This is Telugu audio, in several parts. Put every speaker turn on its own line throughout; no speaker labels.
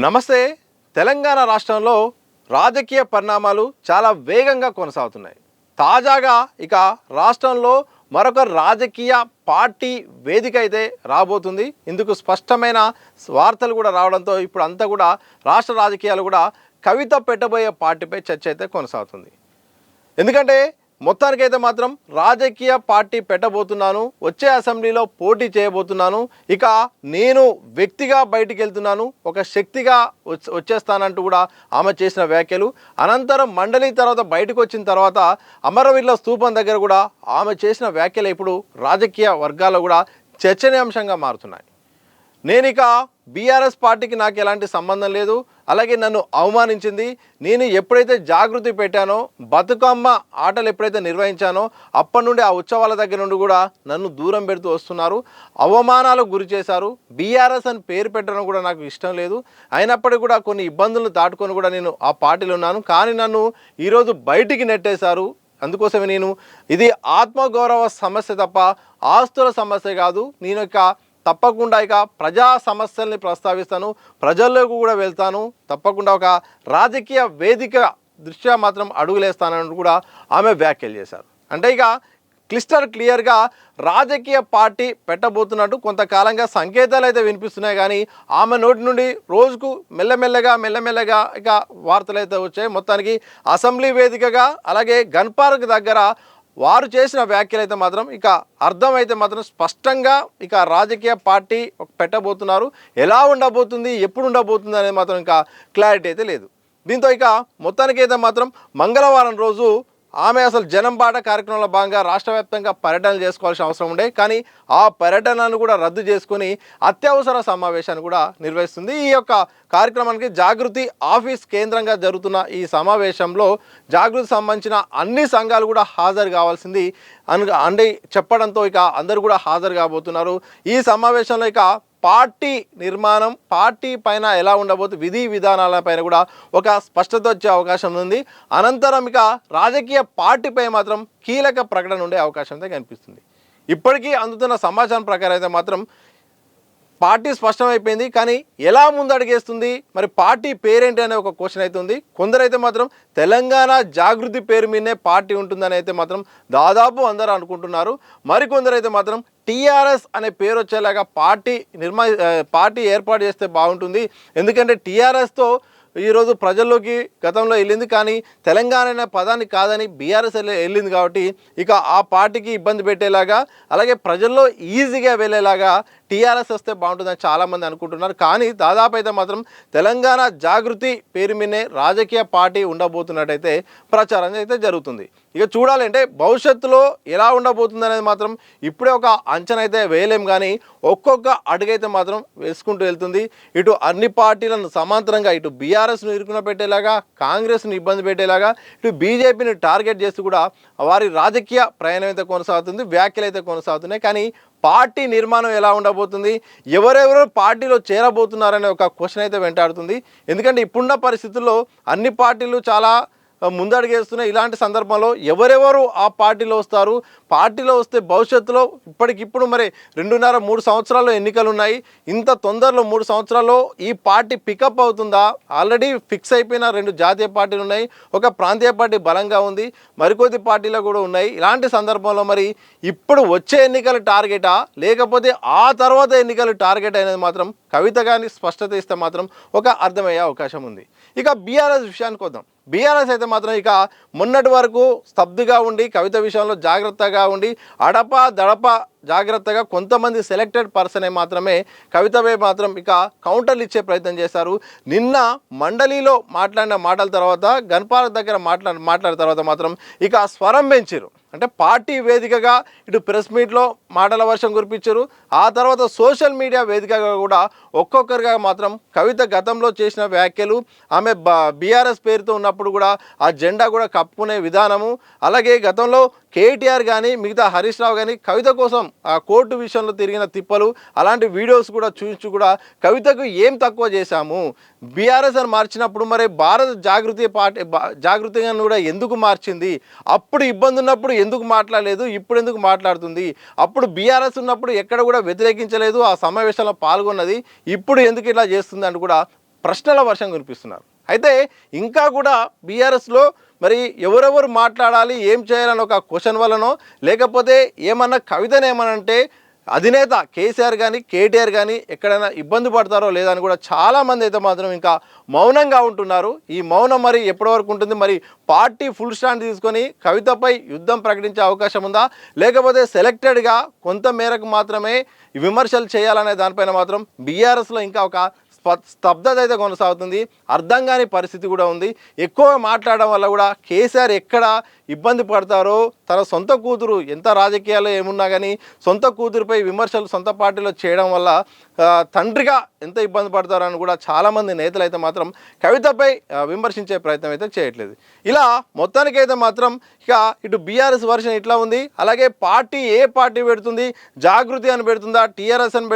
నమస్తే. తెలంగాణ రాష్ట్రంలో రాజకీయ పరిణామాలు చాలా వేగంగా కొనసాగుతున్నాయి. తాజాగా ఇక రాష్ట్రంలో మరొక రాజకీయ పార్టీ వేదిక అయితే రాబోతుంది. ఇందుకు స్పష్టమైన వార్తలు కూడా రావడంతో ఇప్పుడు అంతా కూడా రాష్ట్ర రాజకీయాలు కూడా కవిత పెట్టబోయే పార్టీపై చర్చ అయితే కొనసాగుతుంది. ఎందుకంటే మొత్తానికైతే మాత్రం రాజకీయ పార్టీ పెట్టబోతున్నాను, వచ్చే అసెంబ్లీలో పోటీ చేయబోతున్నాను, ఇక నేను వ్యక్తిగా బయటికి వెళ్తున్నాను, ఒక శక్తిగా వచ్చేస్తానంటూ కూడా ఆమె చేసిన వ్యాఖ్యలు. అనంతరం మండలి తర్వాత బయటకు వచ్చిన తర్వాత అమరవీరుల స్తూపం దగ్గర కూడా ఆమె చేసిన వ్యాఖ్యలు ఇప్పుడు రాజకీయ వర్గాల్లో కూడా చర్చనీయాంశంగా మారుతున్నాయి. నేను ఇక బీఆర్ఎస్ పార్టీకి నాకు ఎలాంటి సంబంధం లేదు, అలాగే నన్ను అవమానించింది, నేను ఎప్పుడైతే జాగృతి పెట్టానో, బతుకమ్మ ఆటలు ఎప్పుడైతే నిర్వహించానో అప్పటి నుండి ఆ ఉత్సవాల దగ్గర నుండి కూడా నన్ను దూరం పెడుతూ వస్తున్నారు, అవమానాలకు గురి చేశారు. బీఆర్ఎస్ అని పేరు పెట్టడం కూడా నాకు ఇష్టం లేదు, అయినప్పటికీ కూడా కొన్ని ఇబ్బందులను దాటుకొని కూడా నేను ఆ పార్టీలో ఉన్నాను, కానీ నన్ను ఈరోజు బయటికి నెట్టేశారు. అందుకోసమే నేను ఇది ఆత్మగౌరవ సమస్య తప్ప ఆస్తుల సమస్య కాదు. నేను ఇక తప్పకుండా ఇక ప్రజా సమస్యల్ని ప్రస్తావిస్తాను, ప్రజల్లోకి కూడా వెళ్తాను, తప్పకుండా ఒక రాజకీయ వేదిక దృష్ట్యా మాత్రం అడుగులేస్తానని కూడా ఆమె వ్యాఖ్యలు చేశారు. అంటే ఇక క్లియర్గా రాజకీయ పార్టీ పెట్టబోతున్నట్టు కొంతకాలంగా సంకేతాలు అయితే వినిపిస్తున్నాయి, కానీ ఆమె నోటి నుండి రోజుకు మెల్లమెల్లగా ఇక వార్తలు అయితే వచ్చాయి. మొత్తానికి అసెంబ్లీ వేదికగా అలాగే గన్ పార్క్ దగ్గర వారు చేసిన వ్యాఖ్యలు అయితే మాత్రం ఇక అర్థమైతే మాత్రం స్పష్టంగా ఇక రాజకీయ పార్టీ పెట్టబోతున్నారు. ఎలా ఉండబోతుంది, ఎప్పుడు ఉండబోతుంది అనేది మాత్రం ఇంకా క్లారిటీ అయితే లేదు. దీంతో ఇక మొత్తానికైతే మాత్రం మంగళవారం రోజు ఆమె అసలు జనం బాట కార్యక్రమంలో భాగంగా రాష్ట్ర వ్యాప్తంగా పర్యటనలు చేసుకోవాల్సిన అవసరం ఉండే, కానీ ఆ పర్యటనను కూడా రద్దు చేసుకుని అత్యవసర సమావేశాన్ని కూడా నిర్వహిస్తుంది. ఈ యొక్క కార్యక్రమానికి జాగృతి ఆఫీస్ కేంద్రంగా జరుగుతున్న ఈ సమావేశంలో జాగృతి సంబంధించిన అన్ని సంఘాలు కూడా హాజరు కావాల్సింది అని చెప్పడంతో ఇక అందరూ కూడా హాజరు కాబోతున్నారు. ఈ సమావేశంలో ఇక పార్టీ నిర్మాణం, పార్టీ పైన ఎలా ఉండబోతుంది, విధి విధానాలపైన కూడా ఒక స్పష్టత వచ్చే అవకాశం ఉంది. అనంతరం ఇక రాజకీయ పార్టీపై మాత్రం కీలక ప్రకటన ఉండే అవకాశం అయితే కనిపిస్తుంది. ఇప్పటికీ అందుతున్న సమాచారం ప్రకారం అయితే మాత్రం పార్టీ స్పష్టమైపోయింది, కానీ ఎలా ముందడుగేస్తుంది, మరి పార్టీ పేరేంటి అనే ఒక క్వశ్చన్ అయితే ఉంది. కొందరైతే మాత్రం తెలంగాణ జాగృతి పేరు మీదనే పార్టీ ఉంటుందని అయితే మాత్రం దాదాపు అందరూ అనుకుంటున్నారు. మరికొందరైతే మాత్రం టీఆర్ఎస్ అనే పేరు వచ్చేలాగా పార్టీ ఏర్పాటు చేస్తే బాగుంటుంది, ఎందుకంటే టీఆర్ఎస్తో ఈరోజు ప్రజల్లోకి గతంలో వెళ్ళింది, కానీ తెలంగాణ అనే పదాన్ని కాదని బీఆర్ఎస్ వెళ్ళింది కాబట్టి ఇక ఆ పార్టీకి ఇబ్బంది పెట్టేలాగా అలాగే ప్రజల్లో ఈజీగా వెళ్ళేలాగా టీఆర్ఎస్ వస్తే బాగుంటుందని చాలామంది అనుకుంటున్నారు. కానీ దాదాపు అయితే మాత్రం తెలంగాణ జాగృతి పేరు మీదనే రాజకీయ పార్టీ ఉండబోతున్నట్టయితే ప్రచారం అయితే జరుగుతుంది. ఇక చూడాలంటే భవిష్యత్తులో ఎలా ఉండబోతుంది అనేది మాత్రం ఇప్పుడే ఒక అంచనా అయితే వేయలేం, కానీ ఒక్కొక్క అడుగైతే మాత్రం వేసుకుంటూ వెళ్తుంది. ఇటు అన్ని పార్టీలను సమాంతరంగా ఇటు బీఆర్ఎస్ను ఇరుకున పెట్టేలాగా, కాంగ్రెస్ను ఇబ్బంది పెట్టేలాగా, ఇటు బీజేపీని టార్గెట్ చేస్తూ కూడా వారి రాజకీయ ప్రయాణం అయితే కొనసాగుతుంది, వ్యాఖ్యలు అయితే కొనసాగుతున్నాయి. కానీ పార్టీ నిర్మాణం ఎలా ఉండబోతుంది, ఎవరెవరు పార్టీలో చేరబోతున్నారనే ఒక క్వశ్చన్ అయితే వెంటాడుతుంది. ఎందుకంటే ఇప్పుడున్న పరిస్థితుల్లో అన్ని పార్టీలు చాలా ముందడుగేస్తున్నాయి. ఇలాంటి సందర్భంలో ఎవరెవరు ఆ పార్టీలో వస్తారు, పార్టీలో వస్తే భవిష్యత్తులో ఇప్పటికిప్పుడు మరి 2.5-3 సంవత్సరాల్లో ఎన్నికలు ఉన్నాయి, ఇంత తొందరలో 3 సంవత్సరాల్లో ఈ పార్టీ పికప్ అవుతుందా? ఆల్రెడీ ఫిక్స్ అయిపోయిన 2 జాతీయ పార్టీలు ఉన్నాయి, ఒక ప్రాంతీయ పార్టీ బలంగా ఉంది, మరికొద్ది పార్టీలు కూడా ఉన్నాయి. ఇలాంటి సందర్భంలో మరి ఇప్పుడు వచ్చే ఎన్నికల టార్గెటా లేకపోతే ఆ తర్వాత ఎన్నికల టార్గెట్ అనేది మాత్రం కవిత కానీ స్పష్టత ఇస్తే మాత్రం ఒక అర్థమయ్యే అవకాశం ఉంది. ఇక బీఆర్ఎస్ విషయానికి వద్దాం. బీఆర్ఎస్ అయితే మాత్రం ఇక మొన్నటి వరకు స్తబ్దుగా ఉండి కవిత విషయంలో జాగ్రత్తగా ఉండి దడప జాగ్రత్తగా కొంతమంది సెలెక్టెడ్ పర్సనే మాత్రమే కవితపై మాత్రం ఇక కౌంటర్లు ఇచ్చే ప్రయత్నం చేశారు. నిన్న మండలిలో మాట్లాడిన మాటల తర్వాత గన్ పార్క్ దగ్గర మాట్లాడిన తర్వాత మాత్రం ఇక స్వరం పెంచారు. అంటే పార్టీ వేదికగా ఇటు ప్రెస్ మీట్లో మాటల వర్షం కురిపించారు, ఆ తర్వాత సోషల్ మీడియా వేదికగా కూడా ఒక్కొక్కరిగా మాత్రం కవిత గతంలో చేసిన వ్యాఖ్యలు, ఆమె బీఆర్ఎస్ పేరుతో ఉన్నప్పుడు కూడా ఆ జెండా కూడా కప్పుకునే విధానము, అలాగే గతంలో కేటీఆర్ కానీ మిగతా హరీష్ రావు కానీ కవిత కోసం ఆ కోర్టు విషయంలో తిరిగిన తిప్పలు, అలాంటి వీడియోస్ కూడా చూపించి కూడా కవితకు ఏం తక్కువ చేశాము, బీఆర్ఎస్ అని మార్చినప్పుడు మరి భారత జాగృతిగా కూడా ఎందుకు మార్చింది, అప్పుడు ఇబ్బంది ఉన్నప్పుడు ఎందుకు మాట్లాడలేదు, ఇప్పుడు ఎందుకు మాట్లాడుతుంది, అప్పుడు బీఆర్ఎస్ ఉన్నప్పుడు ఎక్కడ కూడా వ్యతిరేకించలేదు, ఆ సమావేశంలో పాల్గొన్నది, ఇప్పుడు ఎందుకు ఇలా చేస్తుంది అని కూడా ప్రశ్నల వర్షం కురిపిస్తున్నారు. అయితే ఇంకా కూడా బీఆర్ఎస్లో మరి ఎవరెవరు మాట్లాడాలి, ఏం చేయాలని ఒక క్వశ్చన్ వల్లనో, లేకపోతే ఏమన్నా కవితను ఏమనంటే అధినేత కేసీఆర్ కానీ కేటీఆర్ కానీ ఎక్కడైనా ఇబ్బంది పడతారో లేదని కూడా చాలామంది అయితే మాత్రం ఇంకా మౌనంగా ఉంటున్నారు. ఈ మౌనం మరి ఎప్పటి వరకు ఉంటుంది? మరి పార్టీ ఫుల్ స్టాండ్ తీసుకొని కవితపై యుద్ధం ప్రకటించే అవకాశం ఉందా, లేకపోతే సెలెక్టెడ్గా కొంత మేరకు మాత్రమే విమర్శలు చేయాలనే దానిపైన మాత్రం బీఆర్ఎస్లో ఇంకా ఒక స్తబ్దత అయితే కొనసాగుతుంది. అర్థం కాని పరిస్థితి కూడా ఉంది. ఎక్కువ మాట్లాడడం వల్ల కూడా కేసీఆర్ ఎక్కడ ఇబ్బంది పడతారో, తన సొంత కూతురు ఎంత రాజకీయాల్లో ఏమున్నా కానీ సొంత కూతురుపై విమర్శలు సొంత పార్టీలో చేయడం వల్ల తండ్రిగా ఎంత ఇబ్బంది పడతారని కూడా చాలామంది నేతలు అయితే మాత్రం కవితపై విమర్శించే ప్రయత్నం అయితే చేయట్లేదు. ఇలా మొత్తానికైతే మాత్రం ఇక ఇటు బీఆర్ఎస్ వర్షన్ ఇట్లా ఉంది. అలాగే పార్టీ ఏ పార్టీ పెడుతుంది, జాగృతి అని పెడుతుందా, టీఆర్ఎస్ అని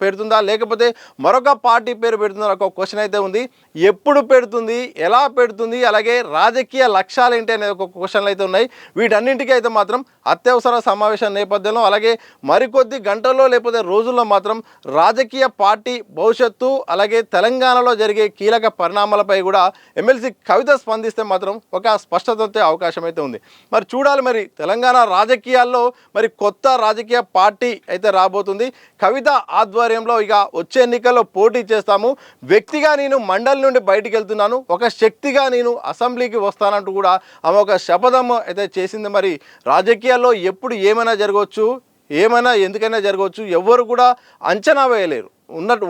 పెడుతుందా, లేకపోతే మరొక పార్టీ పేరు పెడుతుందా ఒక క్వశ్చన్ అయితే ఉంది. ఎప్పుడు పెడుతుంది, ఎలా పెడుతుంది, అలాగే రాజకీయ లక్ష్యాలు ఏంటి అనే ఒక క్వశ్చన్లు అయితే ఉన్నాయి. వీటన్నింటికీ అయితే మాత్రం అత్యవసర సమావేశం నేపథ్యంలో అలాగే మరికొద్ది గంటల్లో లేకపోతే రోజుల్లో మాత్రం రాజకీయ పార్టీ భవిష్యత్తు అలాగే తెలంగాణలో జరిగే కీలక పరిణామాలపై కూడా ఎమ్మెల్సీ కవిత స్పందిస్తే మాత్రం ఒక స్పష్టత వచ్చే అవకాశం అయితే ఉంది. మరి చూడాలి, మరి తెలంగాణ రాజకీయాల్లో మరి కొత్త రాజకీయ పార్టీ అయితే రాబోతుంది. కవిత ఆధ్వర్యంలో ఇక వచ్చే ఎన్నికల్లో పోటీ చేస్తాము, వ్యక్తిగా నేను మండలి నుండి బయటికి వెళ్తున్నాను, ఒక శక్తిగా నేను అసెంబ్లీకి వస్తానంటూ కూడా ఆమె ఒక శపథం అయితే చేసింది. మరి రాజకీయాల్లో ఎప్పుడు ఏమైనా జరగవచ్చు, ఏమైనా ఎందుకైనా జరగవచ్చు, ఎవరు కూడా అంచనా వేయలేరు.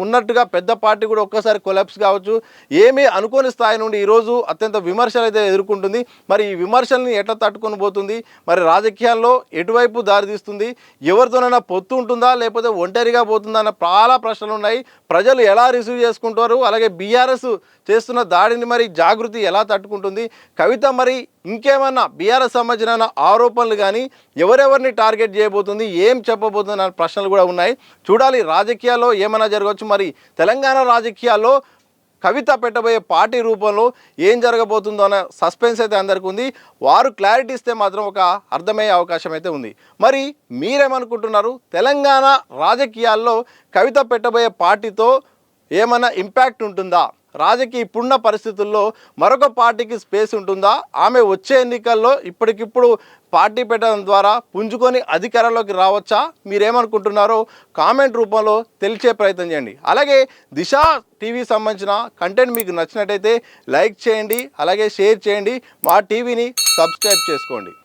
ఉన్నట్టుగా పెద్ద పార్టీ కూడా ఒక్కసారి కొలాప్స్ కావచ్చు. ఏమీ అనుకోని స్థాయి నుండి ఈరోజు అత్యంత విమర్శలు అయితే ఎదుర్కొంటుంది. మరి ఈ విమర్శల్ని ఎట్లా తట్టుకొని పోతుంది, మరి రాజకీయాల్లో ఎటువైపు దారితీస్తుంది, ఎవరితోనైనా పొత్తు ఉంటుందా లేకపోతే ఒంటరిగా పోతుందా అన్న చాలా ప్రశ్నలు ఉన్నాయి. ప్రజలు ఎలా రిసీవ్ చేసుకుంటారు, అలాగే బీఆర్ఎస్ చేస్తున్న దాడిని మరి జాగృతి ఎలా తట్టుకుంటుంది, కవిత మరి ఇంకేమన్నా బీఆర్ఎస్ సంబంధించిన ఆరోపణలు కానీ ఎవరెవరిని టార్గెట్ చేయబోతుంది, ఏం చెప్పబోతుంది అనే ప్రశ్నలు కూడా ఉన్నాయి. చూడాలి, రాజకీయాల్లో ఏమైనా జరగవచ్చు. మరి తెలంగాణ రాజకీయాల్లో కవిత పెట్టబోయే పార్టీ రూపంలో ఏం జరగబోతుందో అనే సస్పెన్స్ అయితే అందరికీ ఉంది. వారు క్లారిటీ ఇస్తే మాత్రం ఒక అర్థమయ్యే అవకాశం అయితే ఉంది. మరి మీరేమనుకుంటున్నారు? తెలంగాణ రాజకీయాల్లో కవిత పెట్టబోయే పార్టీతో ఏమైనా ఇంపాక్ట్ ఉంటుందా? రాజకీయ ఇప్పుడున్న పరిస్థితుల్లో మరొక పార్టీకి స్పేస్ ఉంటుందా? ఆమె వచ్చే ఎన్నికల్లో ఇప్పటికిప్పుడు పార్టీ పెట్టడం ద్వారా పుంజుకొని అధికారంలోకి రావచ్చా? మీరేమనుకుంటున్నారో కామెంట్ రూపంలో తెలిసే ప్రయత్నం చేయండి. అలాగే దిశ టీవీ సంబంధించిన కంటెంట్ మీకు నచ్చినట్టయితే లైక్ చేయండి, అలాగే షేర్ చేయండి, మా టీవీని సబ్స్క్రైబ్ చేసుకోండి.